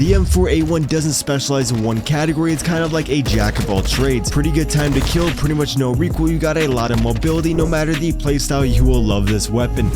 The M4A1 doesn't specialize in one category, it's kind of like a jack of all trades. Pretty good time to kill, pretty much no recoil, you got a lot of mobility. No matter the playstyle, you will love this weapon.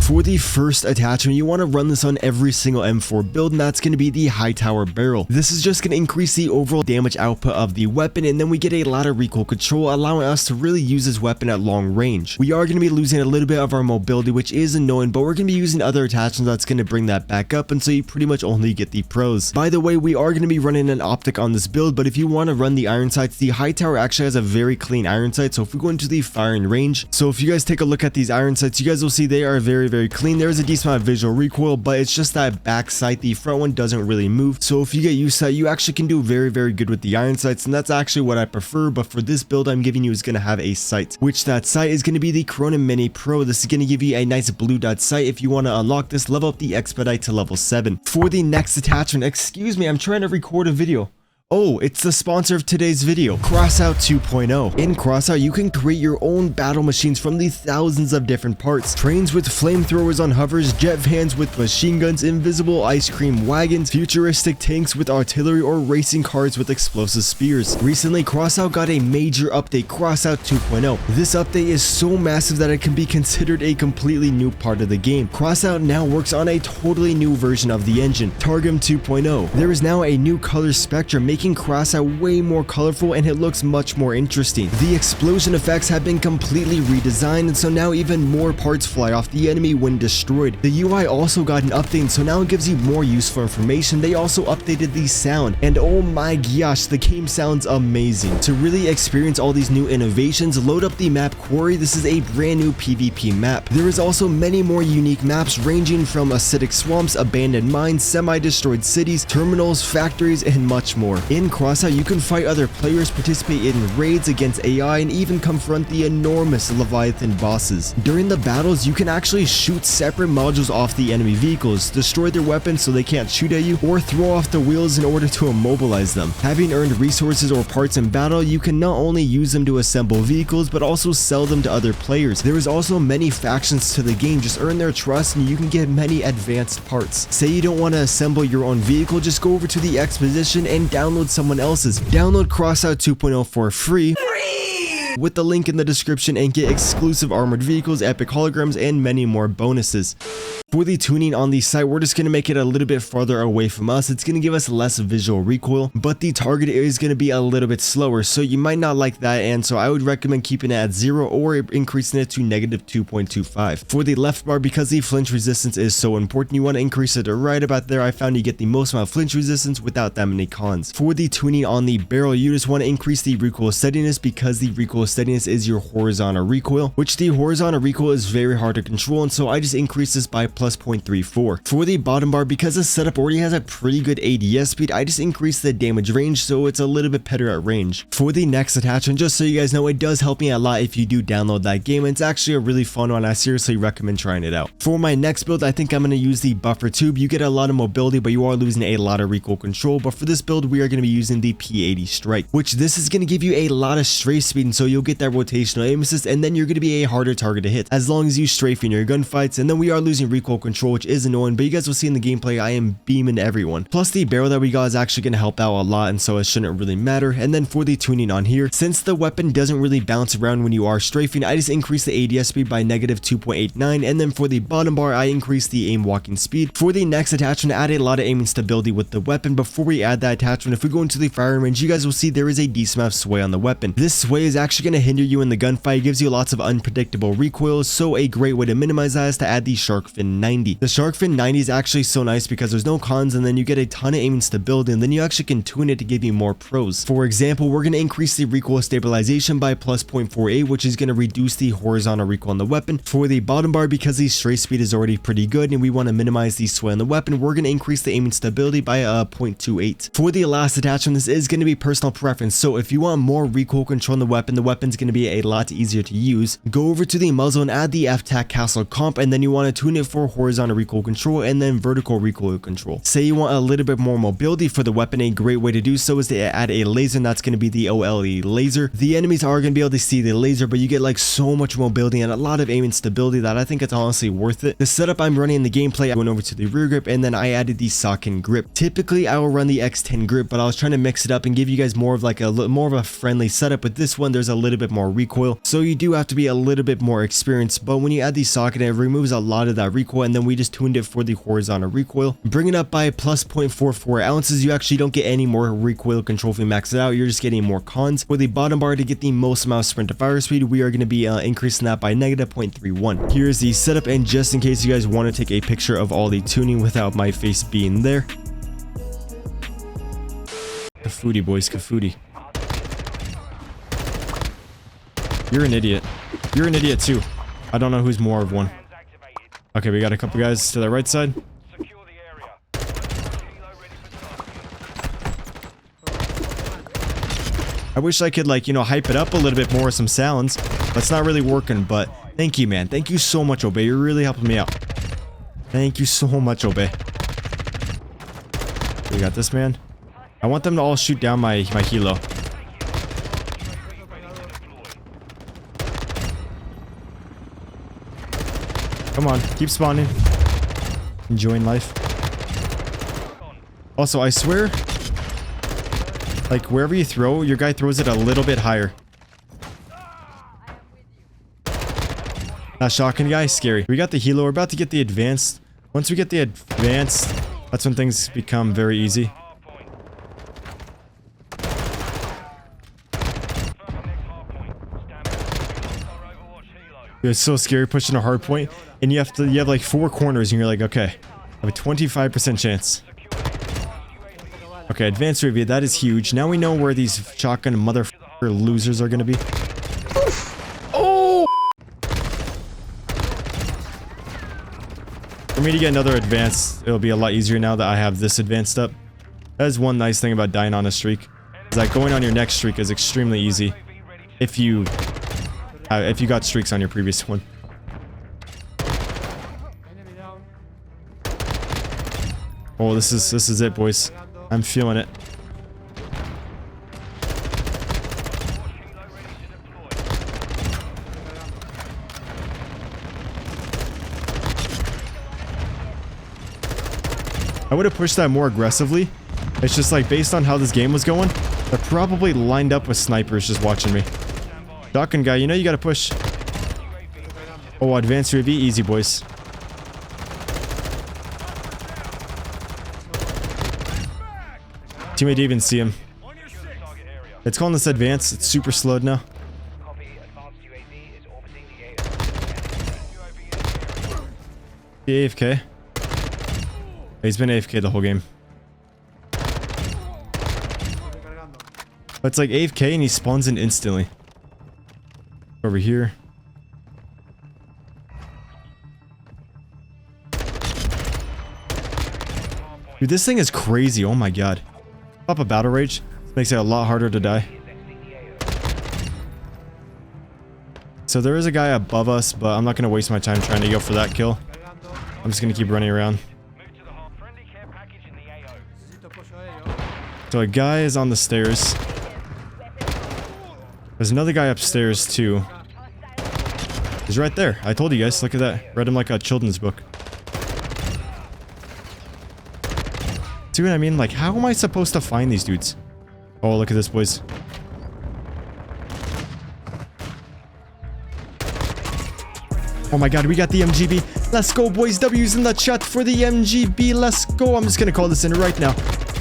For the first attachment, you want to run this on every single M4 build, and that's going to be the high tower barrel. This is just going to increase the overall damage output of the weapon, and then we get a lot of recoil control, allowing us to really use this weapon at long range. We are going to be losing a little bit of our mobility, which is annoying, but we're going to be using other attachments that's going to bring that back up, and so you pretty much only get the pros. By the way, we are going to be running an optic on this build, but if you want to run the iron sights, the high tower actually has a very clean iron sight. So if we go into the firing range, so if you guys take a look at these iron sights, you guys will see they are very clean. There is a decent amount of visual recoil, but it's just that back sight, the front one doesn't really move. So if you get used to that, you actually can do very good with the iron sights, and that's actually what I prefer. But for this build I'm giving you is going to have a sight, which that sight is going to be the Corona Mini Pro. This is going to give you a nice blue dot sight. If you want to unlock this, level up the Expedite to level 7. For the next attachment, excuse me, I'm trying to record a video. Oh, it's the sponsor of today's video, Crossout 2.0. In Crossout, you can create your own battle machines from the thousands of different parts. Trains with flamethrowers on hovers, jet vans with machine guns, invisible ice cream wagons, futuristic tanks with artillery, or racing cars with explosive spears. Recently, Crossout got a major update, Crossout 2.0. This update is so massive that it can be considered a completely new part of the game. Crossout now works on a totally new version of the engine, Targum 2.0. There is now a new color spectrum, making Crossout way more colorful, and it looks much more interesting. The explosion effects have been completely redesigned, and so now even more parts fly off the enemy when destroyed. The UI also got an update, so now it gives you more useful information. They also updated the sound, and oh my gosh, the game sounds amazing. To really experience all these new innovations, load up the map Quarry. This is a brand new PvP map. There is also many more unique maps ranging from acidic swamps, abandoned mines, semi-destroyed cities, terminals, factories, and much more. In Crossout, you can fight other players, participate in raids against AI, and even confront the enormous Leviathan bosses. During the battles, you can actually shoot separate modules off the enemy vehicles, destroy their weapons so they can't shoot at you, or throw off the wheels in order to immobilize them. Having earned resources or parts in battle, you can not only use them to assemble vehicles, but also sell them to other players. There is also many factions to the game, just earn their trust and you can get many advanced parts. Say you don't want to assemble your own vehicle, just go over to the exposition and download someone else's. Download Crossout 2.0 for free with the link in the description and get exclusive armored vehicles, epic holograms, and many more bonuses. For the tuning on the site, we're just going to make it a little bit farther away from us. It's going to give us less visual recoil, but the target is going to be a little bit slower, so you might not like that, and so I would recommend keeping it at 0 or increasing it to -2.25. For the left bar, because the flinch resistance is so important, you want to increase it to right about there. I found you get the most amount of flinch resistance without that many cons. For the tuning on the barrel, you just want to increase the recoil steadiness, because the recoil steadiness is your horizontal recoil, which the horizontal recoil is very hard to control, and so I just increase this by +0.34. For the bottom bar, because the setup already has a pretty good ADS speed, I just increased the damage range so it's a little bit better at range. For the next attachment, just so you guys know, it does help me a lot if you do download that game, and it's actually a really fun one. I seriously recommend trying it out. For my next build, I think I'm going to use the buffer tube. You get a lot of mobility, but you are losing a lot of recoil control. But for this build, we are going to be using the P80 Strike, which this is going to give you a lot of strafe speed, and so you'll get that rotational aim assist, and then you're going to be a harder target to hit as long as you strafe in your gunfights. And then we are losing recoil control, which is annoying, but you guys will see in the gameplay I am beaming everyone. Plus the barrel that we got is actually going to help out a lot, and so it shouldn't really matter. And then for the tuning on here, since the weapon doesn't really bounce around when you are strafing, I just increased the ADS speed by -2.89, and then for the bottom bar, I increased the aim walking speed. For the next attachment, I added a lot of aiming stability with the weapon. Before we add that attachment, if we go into the firing range, you guys will see there is a decent amount of sway on the weapon. This sway is actually going to hinder you in the gunfight. It gives you lots of unpredictable recoil, so a great way to minimize that is to add the Shark Fin 90. The Shark Fin 90 is actually so nice because there's no cons, and then you get a ton of aiming stability, and then you actually can tune it to give you more pros. For example, we're going to increase the recoil stabilization by +0.48, which is going to reduce the horizontal recoil on the weapon. For the bottom bar, because the strafe speed is already pretty good and we want to minimize the sway on the weapon, we're going to increase the aiming stability by 0.28. For the last attachment, this is going to be personal preference, so if you want more recoil control on the weapon weapon's going to be a lot easier to use. Go over to the muzzle and add the FTAC Castle comp, and then you want to tune it for horizontal recoil control and then vertical recoil control. Say you want a little bit more mobility for the weapon, a great way to do so is to add a laser, and that's going to be the OLE laser. The enemies are going to be able to see the laser, but you get like so much mobility and a lot of aim and stability that I think it's honestly worth it. The setup I'm running in the gameplay, I went over to the rear grip and then I added the socket grip. Typically I will run the X10 grip, but I was trying to mix it up and give you guys more of like more of a friendly setup. With this one, there's a little bit more recoil, so you do have to be a little bit more experienced, but when you add the socket, it removes a lot of that recoil, and then we just tuned it for the horizontal recoil. Bring it up by plus 0.44 ounces. You actually don't get any more recoil control if you max it out, you're just getting more cons. For the bottom bar, to get the most amount of sprint to fire speed, we are going to be increasing that by negative 0.31. Here's the setup, and just in case you guys want to take a picture of all the tuning without my face being there. Kafooty, boys, Kafooty. You're an idiot. You're an idiot too. I don't know who's more of one. Okay, we got a couple guys to the right side. I wish I could, like, you know, hype it up a little bit more with some sounds. That's not really working, but thank you, man. Thank you so much, Obey. You're really helping me out. Thank you so much, Obey. We got this, man. I want them to all shoot down my helo. Come on, keep spawning. Enjoying life. Also, I swear, like, wherever you throw, your guy throws it a little bit higher. That shotgun guy is scary. We got the helo. We're about to get the advanced. Once we get the advanced, that's when things become very easy. It's so scary pushing a hard point, and you have like 4 corners, and you're like, okay, I have a 25% chance. Okay, advanced review, that is huge. Now we know where these shotgun motherfucker losers are gonna be. Oh! For me to get another advanced, it'll be a lot easier now that I have this advanced up. That is one nice thing about dying on a streak, is that going on your next streak is extremely easy if you got streaks on your previous one. Oh, this is it, boys. I'm feeling it. I would have pushed that more aggressively. It's just like, based on how this game was going, they're probably lined up with snipers just watching me. Shotgun guy, you know you gotta push. Oh, advanced UAV, easy, boys. Teammate didn't even see him. It's calling this advanced. It's super slowed now. He AFK. He's been AFK the whole game. But it's like AFK and he spawns in instantly. Over here. Dude, this thing is crazy. Oh my god. Pop a battle rage. This makes it a lot harder to die. So there is a guy above us, but I'm not going to waste my time trying to go for that kill. I'm just going to keep running around. So a guy is on the stairs. There's another guy upstairs too. He's right there. I told you guys. Look at that. Read him like a children's book. See what I mean? Like, how am I supposed to find these dudes? Oh, look at this, boys. Oh my god, we got the MGB. Let's go, boys. W's in the chat for the MGB. Let's go. I'm just gonna call this in right now.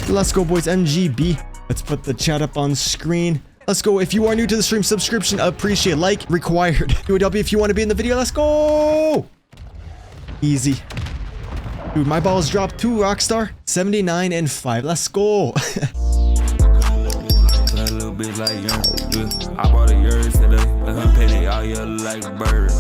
Let's go, boys. MGB. Let's put the chat up on screen. Let's go. If you are new to the stream, subscription appreciate, like required. Do a W if you want to be in the video. Let's go. Easy. Dude, my balls dropped too, Rockstar. 79 and 5. Let's go. I bought a yard today, like I'm petty all year like a bird.